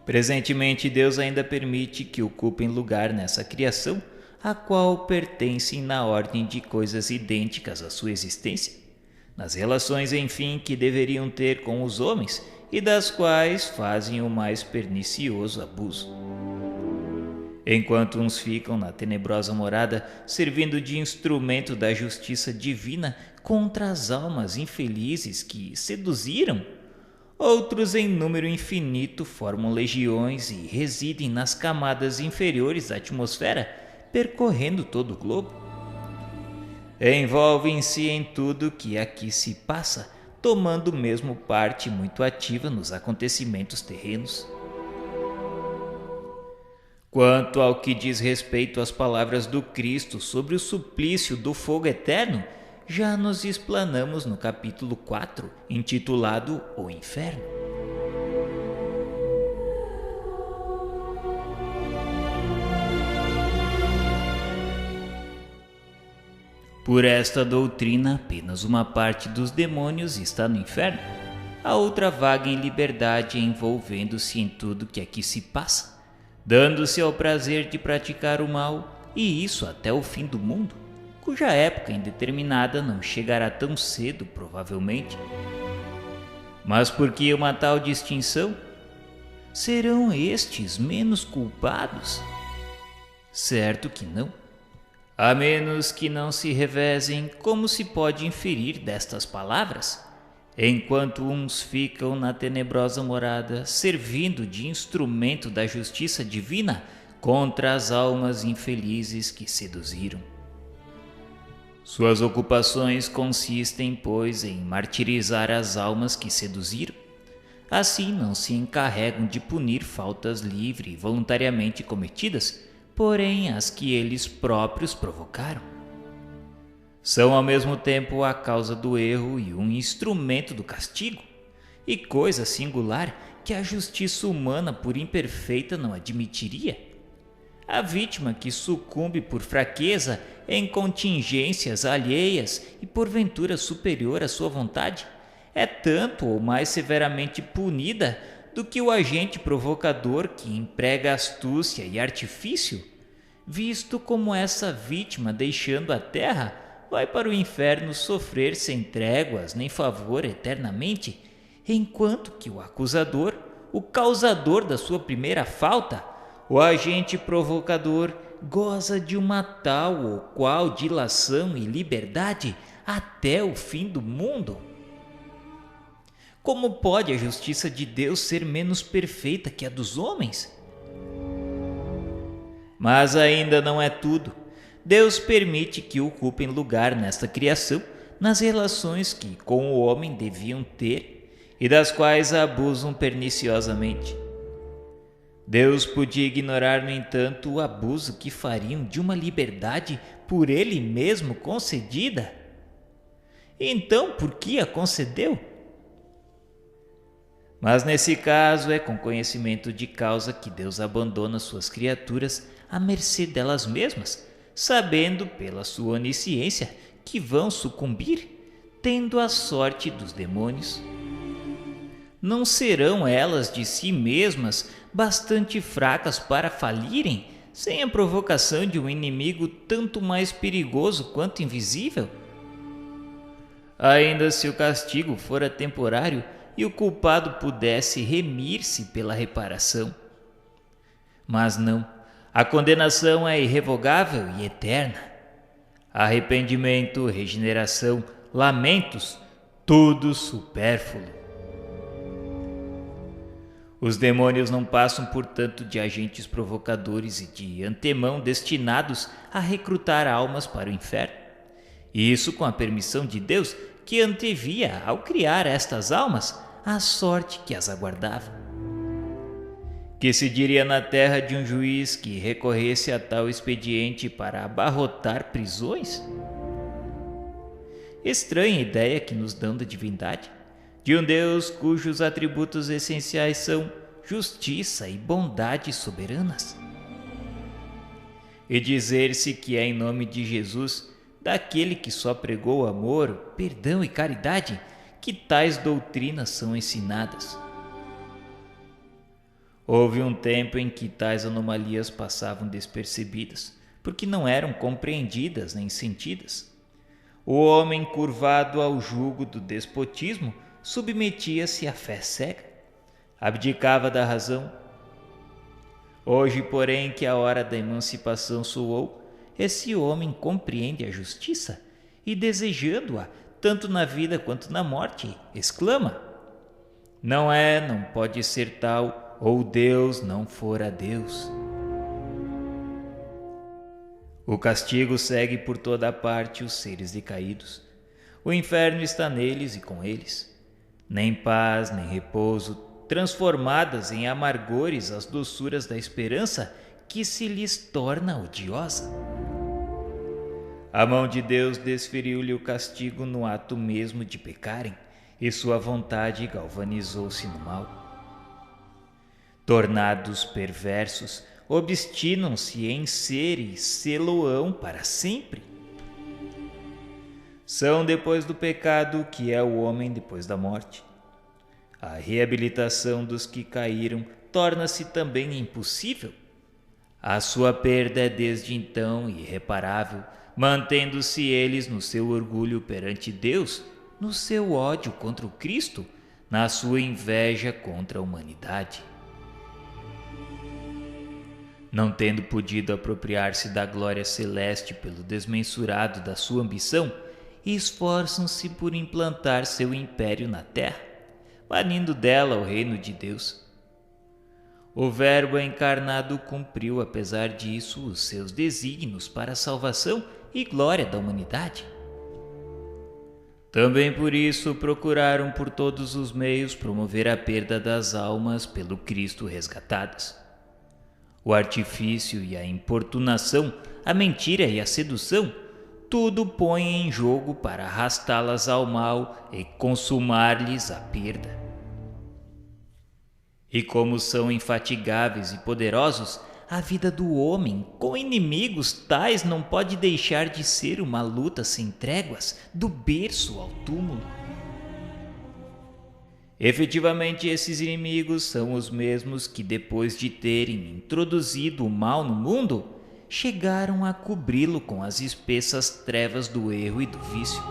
Presentemente, Deus ainda permite que ocupem lugar nessa criação, a qual pertencem na ordem de coisas idênticas à sua existência, nas relações, enfim, que deveriam ter com os homens e das quais fazem o mais pernicioso abuso. Enquanto uns ficam na tenebrosa morada, servindo de instrumento da justiça divina contra as almas infelizes que seduziram, outros em número infinito formam legiões e residem nas camadas inferiores da atmosfera, percorrendo todo o globo. Envolvem-se em tudo que aqui se passa, tomando mesmo parte muito ativa nos acontecimentos terrenos. Quanto ao que diz respeito às palavras do Cristo sobre o suplício do fogo eterno, já nos explanamos no capítulo 4, intitulado O Inferno. Por esta doutrina, apenas uma parte dos demônios está no inferno, a outra vaga em liberdade, envolvendo-se em tudo que aqui se passa, dando-se ao prazer de praticar o mal, e isso até o fim do mundo, cuja época indeterminada não chegará tão cedo, provavelmente. Mas por que uma tal distinção? Serão estes menos culpados? Certo que não. A menos que não se revezem, como se pode inferir destas palavras, enquanto uns ficam na tenebrosa morada, servindo de instrumento da justiça divina contra as almas infelizes que seduziram. Suas ocupações consistem, pois, em martirizar as almas que seduziram. Assim não se encarregam de punir faltas livre e voluntariamente cometidas, porém as que eles próprios provocaram. São ao mesmo tempo a causa do erro e um instrumento do castigo, e coisa singular que a justiça humana por imperfeita não admitiria. A vítima que sucumbe por fraqueza em contingências alheias e porventura superior à sua vontade é tanto ou mais severamente punida do que o agente provocador que emprega astúcia e artifício, visto como essa vítima, deixando a terra, vai para o inferno sofrer sem tréguas nem favor eternamente, enquanto que o acusador, o causador da sua primeira falta, o agente provocador, goza de uma tal ou qual dilação e liberdade até o fim do mundo. Como pode a justiça de Deus ser menos perfeita que a dos homens? Mas ainda não é tudo. Deus permite que ocupem lugar nesta criação, nas relações que com o homem deviam ter e das quais abusam perniciosamente. Deus podia ignorar, no entanto, o abuso que fariam de uma liberdade por Ele mesmo concedida? Então, por que a concedeu? Mas nesse caso é com conhecimento de causa que Deus abandona suas criaturas à mercê delas mesmas, sabendo pela sua onisciência que vão sucumbir, tendo a sorte dos demônios. Não serão elas de si mesmas bastante fracas para falirem, sem a provocação de um inimigo tanto mais perigoso quanto invisível? Ainda se o castigo fora temporário e o culpado pudesse remir-se pela reparação. Mas não, a condenação é irrevogável e eterna. Arrependimento, regeneração, lamentos, tudo supérfluo. Os demônios não passam, portanto, de agentes provocadores e de antemão destinados a recrutar almas para o inferno. E isso com a permissão de Deus, que antevia, ao criar estas almas, a sorte que as aguardava. Que se diria na terra de um juiz que recorresse a tal expediente para abarrotar prisões? Estranha ideia que nos dão da divindade, de um Deus cujos atributos essenciais são justiça e bondade soberanas. E dizer-se que é em nome de Jesus, daquele que só pregou amor, perdão e caridade, que tais doutrinas são ensinadas. Houve um tempo em que tais anomalias passavam despercebidas, porque não eram compreendidas nem sentidas. O homem, curvado ao jugo do despotismo, submetia-se à fé cega, abdicava da razão. Hoje, porém, que a hora da emancipação soou, esse homem compreende a justiça e, desejando-a, tanto na vida quanto na morte, exclama: não é, não pode ser tal, ou Deus não fora Deus. O castigo segue por toda a parte os seres decaídos. O inferno está neles e com eles. Nem paz, nem repouso, transformadas em amargores as doçuras da esperança que se lhes torna odiosa. A mão de Deus desferiu-lhe o castigo no ato mesmo de pecarem, e sua vontade galvanizou-se no mal. Tornados perversos, obstinam-se em ser e sê-lo-ão para sempre. São depois do pecado o que é o homem depois da morte. A reabilitação dos que caíram torna-se também impossível. A sua perda é desde então irreparável, mantendo-se eles no seu orgulho perante Deus, no seu ódio contra o Cristo, na sua inveja contra a humanidade. Não tendo podido apropriar-se da glória celeste pelo desmensurado da sua ambição, esforçam-se por implantar seu império na terra, banindo dela o reino de Deus. O Verbo encarnado cumpriu, apesar disso, os seus desígnios para a salvação e glória da humanidade. Também por isso procuraram por todos os meios promover a perda das almas pelo Cristo resgatadas. O artifício e a importunação, a mentira e a sedução, tudo põe em jogo para arrastá-las ao mal e consumar-lhes a perda. E como são infatigáveis e poderosos, a vida do homem com inimigos tais não pode deixar de ser uma luta sem tréguas, do berço ao túmulo. Efetivamente, esses inimigos são os mesmos que, depois de terem introduzido o mal no mundo, chegaram a cobri-lo com as espessas trevas do erro e do vício.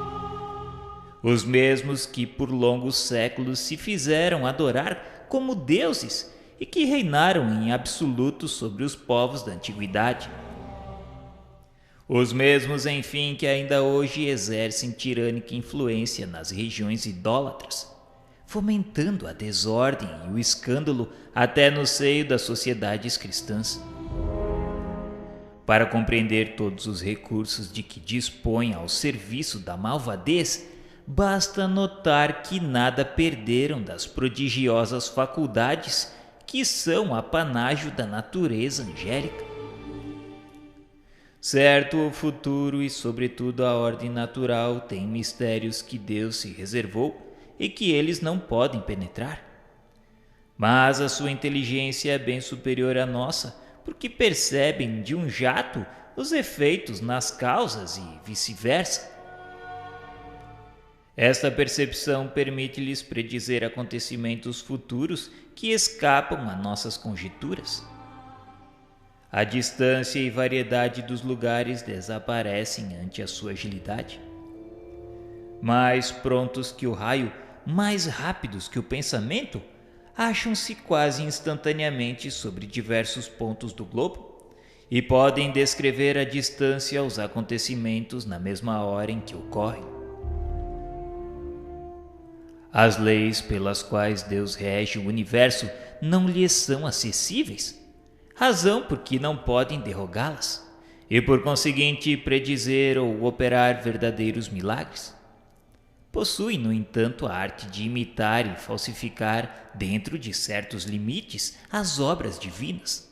Os mesmos que por longos séculos se fizeram adorar como deuses e que reinaram em absoluto sobre os povos da antiguidade. Os mesmos, enfim, que ainda hoje exercem tirânica influência nas regiões idólatras, fomentando a desordem e o escândalo até no seio das sociedades cristãs. Para compreender todos os recursos de que dispõem ao serviço da malvadez, basta notar que nada perderam das prodigiosas faculdades que são apanágio da natureza angélica. Certo, o futuro e, sobretudo, a ordem natural têm mistérios que Deus se reservou e que eles não podem penetrar. Mas a sua inteligência é bem superior à nossa, porque percebem de um jato os efeitos nas causas e vice-versa. Esta percepção permite-lhes predizer acontecimentos futuros que escapam a nossas conjecturas. A distância e variedade dos lugares desaparecem ante a sua agilidade. Mais prontos que o raio, mais rápidos que o pensamento, acham-se quase instantaneamente sobre diversos pontos do globo e podem descrever a distância aos acontecimentos na mesma hora em que ocorrem. As leis pelas quais Deus rege o universo não lhes são acessíveis, razão porque não podem derrogá-las, e por conseguinte predizer ou operar verdadeiros milagres. Possuem, no entanto, a arte de imitar e falsificar, dentro de certos limites, as obras divinas.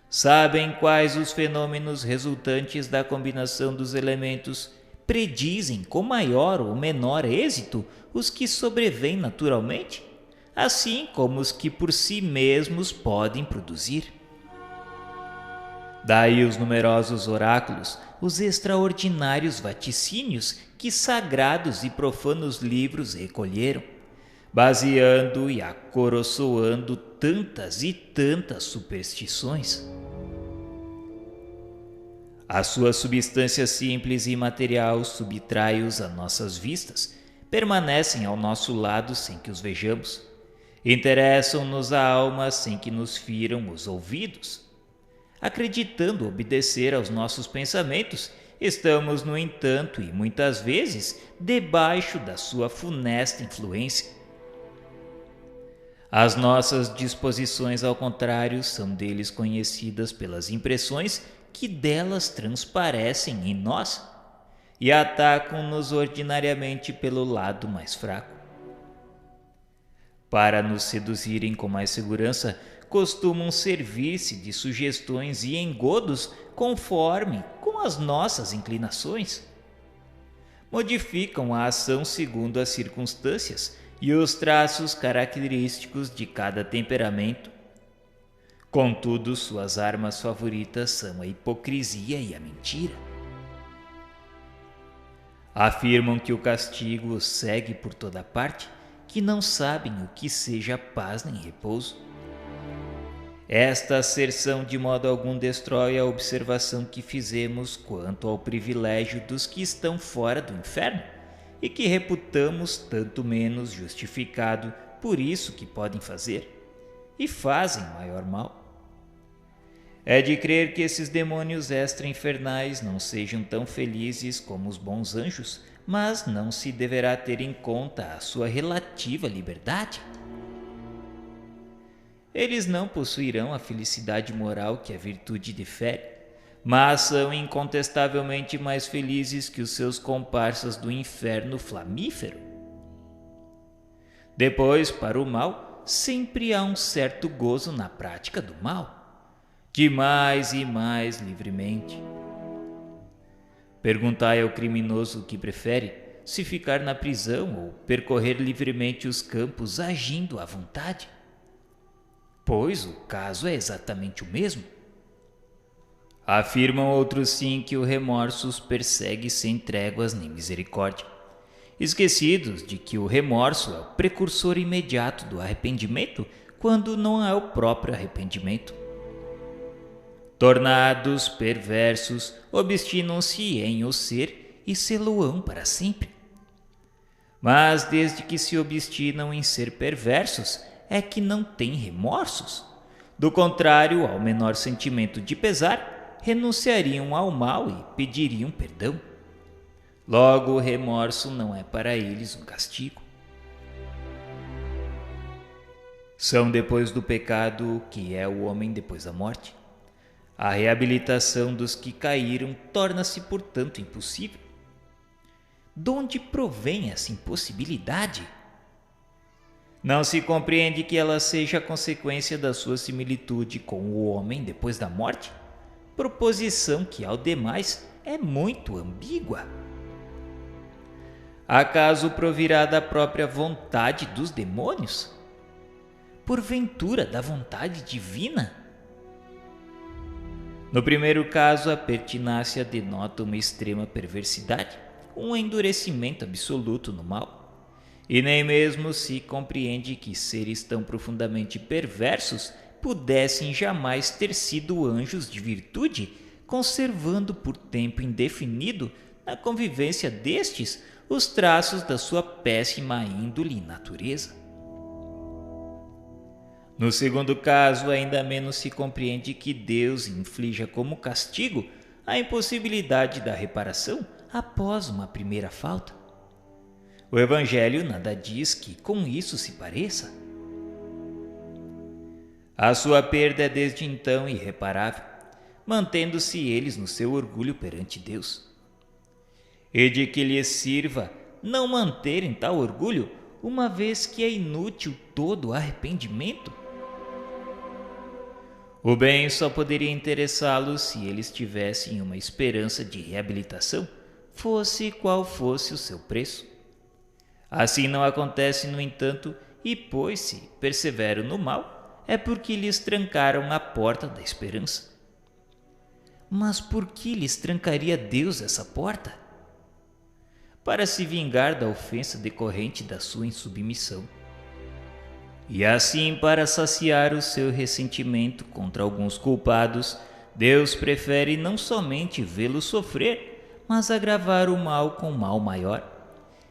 Sabem quais os fenômenos resultantes da combinação dos elementos, predizem com maior ou menor êxito os que sobrevêm naturalmente, assim como os que por si mesmos podem produzir. Daí os numerosos oráculos, os extraordinários vaticínios que sagrados e profanos livros recolheram, baseando e acoroçoando tantas e tantas superstições. A sua substância simples e material subtrai-os a nossas vistas, permanecem ao nosso lado sem que os vejamos, interessam-nos a alma sem que nos firam os ouvidos. Acreditando obedecer aos nossos pensamentos, estamos, no entanto, e muitas vezes, debaixo da sua funesta influência. As nossas disposições, ao contrário, são deles conhecidas pelas impressões que delas transparecem em nós e atacam-nos ordinariamente pelo lado mais fraco. Para nos seduzirem com mais segurança, costumam servir-se de sugestões e engodos conforme com as nossas inclinações. Modificam a ação segundo as circunstâncias e os traços característicos de cada temperamento. Contudo, suas armas favoritas são a hipocrisia e a mentira. Afirmam que o castigo os segue por toda parte, que não sabem o que seja paz nem repouso. Esta asserção de modo algum destrói a observação que fizemos quanto ao privilégio dos que estão fora do inferno e que reputamos tanto menos justificado por isso que podem fazer, e fazem maior mal. É de crer que esses demônios extra-infernais não sejam tão felizes como os bons anjos, mas não se deverá ter em conta a sua relativa liberdade. Eles não possuirão a felicidade moral que a virtude difere, mas são incontestavelmente mais felizes que os seus comparsas do inferno flamífero. Depois, para o mal, sempre há um certo gozo na prática do mal, de mais e mais livremente. Perguntai ao criminoso o que prefere, se ficar na prisão ou percorrer livremente os campos agindo à vontade. Pois o caso é exatamente o mesmo. Afirmam outros sim que o remorso os persegue sem tréguas nem misericórdia, esquecidos de que o remorso é o precursor imediato do arrependimento, quando não é o próprio arrependimento. Tornados perversos, obstinam-se em o ser e sê-lo-ão para sempre. Mas desde que se obstinam em ser perversos, é que não têm remorsos. Do contrário, ao menor sentimento de pesar, renunciariam ao mal e pediriam perdão. Logo, o remorso não é para eles um castigo. São depois do pecado o que é o homem depois da morte. A reabilitação dos que caíram torna-se, portanto, impossível. De onde provém essa impossibilidade? Não se compreende que ela seja a consequência da sua similitude com o homem depois da morte? Proposição que, ao demais, é muito ambígua. Acaso provirá da própria vontade dos demônios? Porventura da vontade divina? No primeiro caso, a pertinácia denota uma extrema perversidade, um endurecimento absoluto no mal. E nem mesmo se compreende que seres tão profundamente perversos pudessem jamais ter sido anjos de virtude, conservando por tempo indefinido na convivência destes os traços da sua péssima índole e natureza. No segundo caso, ainda menos se compreende que Deus inflija como castigo a impossibilidade da reparação após uma primeira falta. O Evangelho nada diz que com isso se pareça. A sua perda é desde então irreparável, mantendo-se eles no seu orgulho perante Deus. E de que lhes sirva não manterem tal orgulho, uma vez que é inútil todo arrependimento? O bem só poderia interessá-los se eles tivessem uma esperança de reabilitação, fosse qual fosse o seu preço. Assim não acontece, no entanto, e pois se perseveram no mal, é porque lhes trancaram a porta da esperança. Mas por que lhes trancaria Deus essa porta? Para se vingar da ofensa decorrente da sua insubmissão. E assim, para saciar o seu ressentimento contra alguns culpados, Deus prefere não somente vê-los sofrer, mas agravar o mal com mal maior,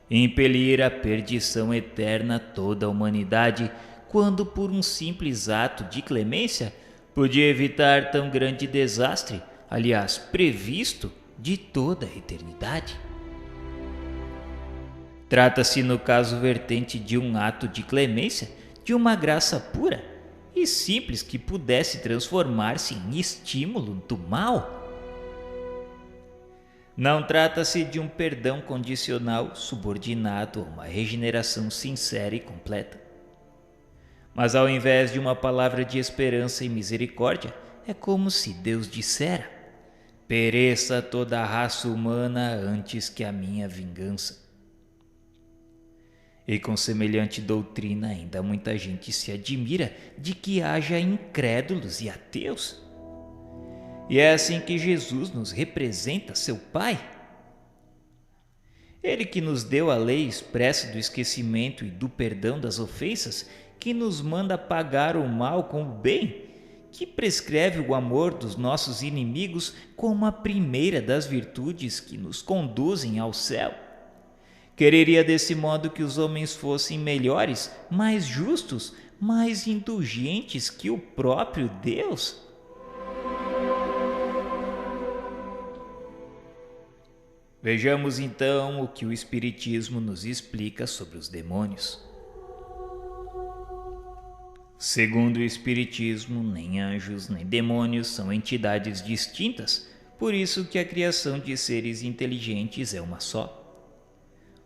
impelir à perdição eterna toda a humanidade, quando por um simples ato de clemência podia evitar tão grande desastre, aliás, previsto de toda a eternidade. Trata-se, no caso vertente, de um ato de clemência, de uma graça pura e simples que pudesse transformar-se em estímulo do mal. Não trata-se de um perdão condicional subordinado a uma regeneração sincera e completa. Mas ao invés de uma palavra de esperança e misericórdia, é como se Deus dissera: pereça toda a raça humana antes que a minha vingança. E com semelhante doutrina ainda muita gente se admira de que haja incrédulos e ateus. E é assim que Jesus nos representa seu Pai. Ele que nos deu a lei expressa do esquecimento e do perdão das ofensas, que nos manda pagar o mal com o bem, que prescreve o amor dos nossos inimigos como a primeira das virtudes que nos conduzem ao céu. Quereria desse modo que os homens fossem melhores, mais justos, mais indulgentes que o próprio Deus? Vejamos então o que o Espiritismo nos explica sobre os demônios. Segundo o Espiritismo, nem anjos nem demônios são entidades distintas, por isso que a criação de seres inteligentes é uma só.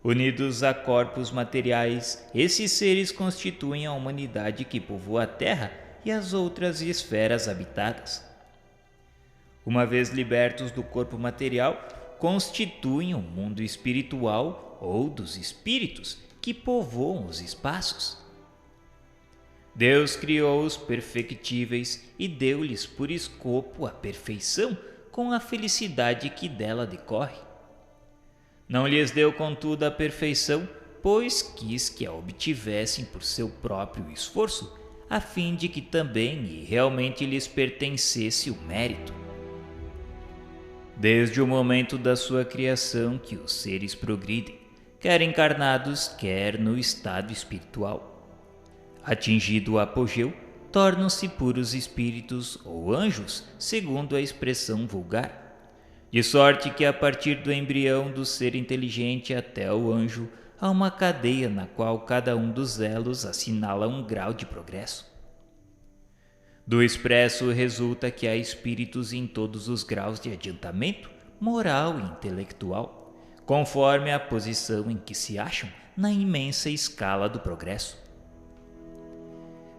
Unidos a corpos materiais, esses seres constituem a humanidade que povoa a Terra e as outras esferas habitadas. Uma vez libertos do corpo material, constituem o mundo espiritual ou dos espíritos que povoam os espaços. Deus criou os perfectíveis e deu-lhes por escopo a perfeição com a felicidade que dela decorre. Não lhes deu, contudo, a perfeição, pois quis que a obtivessem por seu próprio esforço, a fim de que também e realmente lhes pertencesse o mérito. Desde o momento da sua criação que os seres progridem, quer encarnados, quer no estado espiritual. Atingido o apogeu, tornam-se puros espíritos ou anjos, segundo a expressão vulgar. De sorte que a partir do embrião do ser inteligente até o anjo, há uma cadeia na qual cada um dos elos assinala um grau de progresso. Do expresso resulta que há espíritos em todos os graus de adiantamento, moral e intelectual, conforme a posição em que se acham na imensa escala do progresso.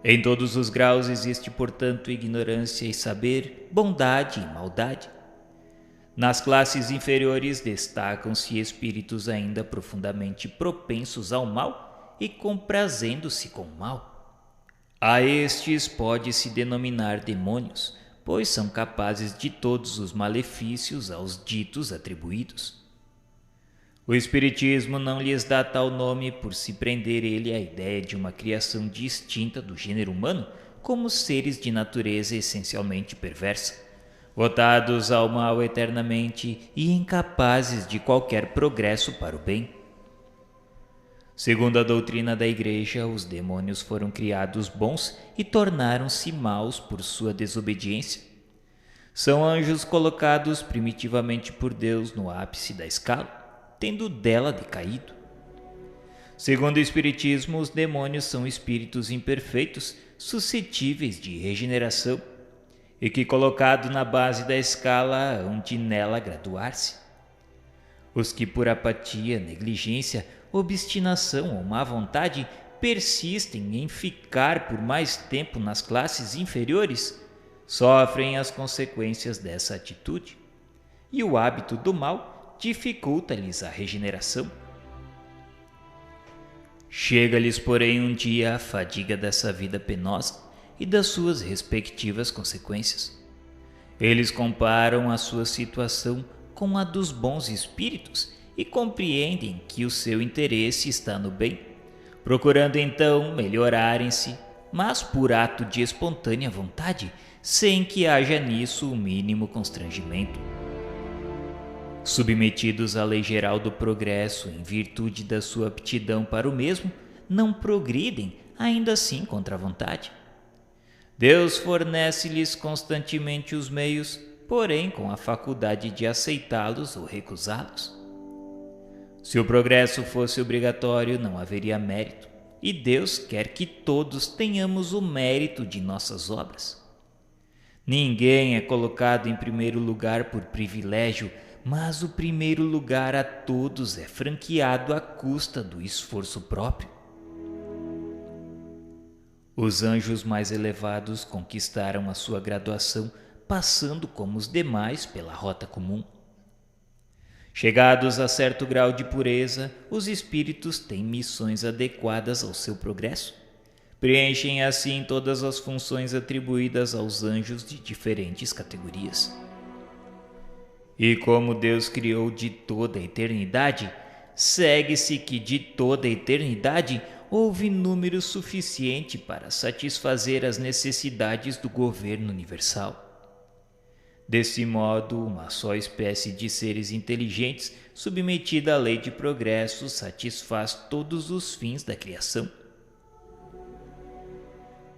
Em todos os graus existe, portanto, ignorância e saber, bondade e maldade. Nas classes inferiores destacam-se espíritos ainda profundamente propensos ao mal e comprazendo-se com o mal. A estes pode-se denominar demônios, pois são capazes de todos os malefícios aos ditos atribuídos. O Espiritismo não lhes dá tal nome por se prender ele à ideia de uma criação distinta do gênero humano como seres de natureza essencialmente perversa, votados ao mal eternamente e incapazes de qualquer progresso para o bem. Segundo a doutrina da Igreja, os demônios foram criados bons e tornaram-se maus por sua desobediência. São anjos colocados primitivamente por Deus no ápice da escala, tendo dela decaído. Segundo o Espiritismo, os demônios são espíritos imperfeitos, suscetíveis de regeneração, e que, colocado na base da escala, hão de nela graduar-se. Os que por apatia, negligência, obstinação ou má vontade persistem em ficar por mais tempo nas classes inferiores, sofrem as consequências dessa atitude, e o hábito do mal dificulta-lhes a regeneração. Chega-lhes, porém, um dia a fadiga dessa vida penosa e das suas respectivas consequências. Eles comparam a sua situação com a dos bons espíritos e compreendem que o seu interesse está no bem, procurando então melhorarem-se, mas por ato de espontânea vontade, sem que haja nisso o mínimo constrangimento. Submetidos à lei geral do progresso em virtude da sua aptidão para o mesmo, não progridem, ainda assim contra a vontade. Deus fornece-lhes constantemente os meios, porém com a faculdade de aceitá-los ou recusá-los. Se o progresso fosse obrigatório, não haveria mérito, e Deus quer que todos tenhamos o mérito de nossas obras. Ninguém é colocado em primeiro lugar por privilégio, mas o primeiro lugar a todos é franqueado à custa do esforço próprio. Os anjos mais elevados conquistaram a sua graduação, passando como os demais pela rota comum. Chegados a certo grau de pureza, os espíritos têm missões adequadas ao seu progresso. Preenchem assim todas as funções atribuídas aos anjos de diferentes categorias. E como Deus criou de toda a eternidade, segue-se que de toda a eternidade houve número suficiente para satisfazer as necessidades do governo universal. Desse modo, uma só espécie de seres inteligentes, submetida à lei de progresso, satisfaz todos os fins da criação.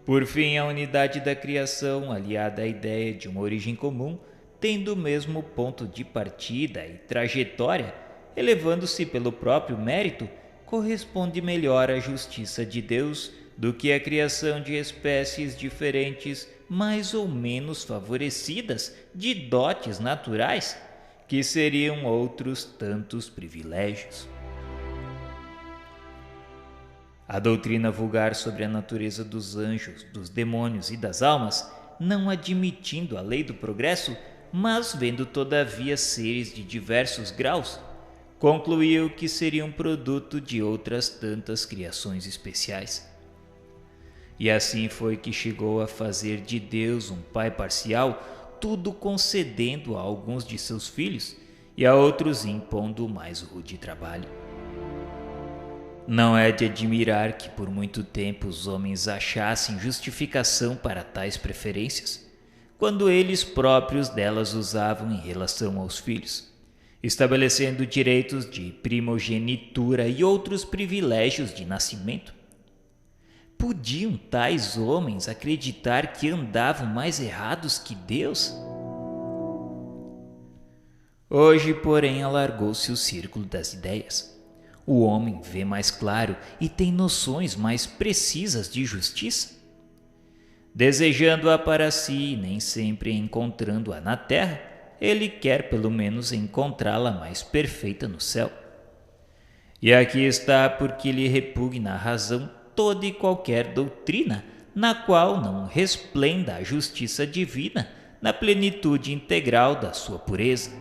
Por fim, a unidade da criação, aliada à ideia de uma origem comum, tendo o mesmo ponto de partida e trajetória, elevando-se pelo próprio mérito, corresponde melhor à justiça de Deus do que a criação de espécies diferentes, mais ou menos favorecidas de dotes naturais, que seriam outros tantos privilégios. A doutrina vulgar sobre a natureza dos anjos, dos demônios e das almas, não admitindo a lei do progresso, mas vendo todavia seres de diversos graus, concluiu que seriam produto de outras tantas criações especiais. E assim foi que chegou a fazer de Deus um pai parcial, tudo concedendo a alguns de seus filhos e a outros impondo mais rude trabalho. Não é de admirar que por muito tempo os homens achassem justificação para tais preferências, quando eles próprios delas usavam em relação aos filhos, estabelecendo direitos de primogenitura e outros privilégios de nascimento. Podiam tais homens acreditar que andavam mais errados que Deus? Hoje, porém, alargou-se o círculo das ideias. O homem vê mais claro e tem noções mais precisas de justiça. Desejando-a para si e nem sempre encontrando-a na terra, ele quer pelo menos encontrá-la mais perfeita no céu. E aqui está porque lhe repugna a razão toda e qualquer doutrina na qual não resplenda a justiça divina na plenitude integral da sua pureza.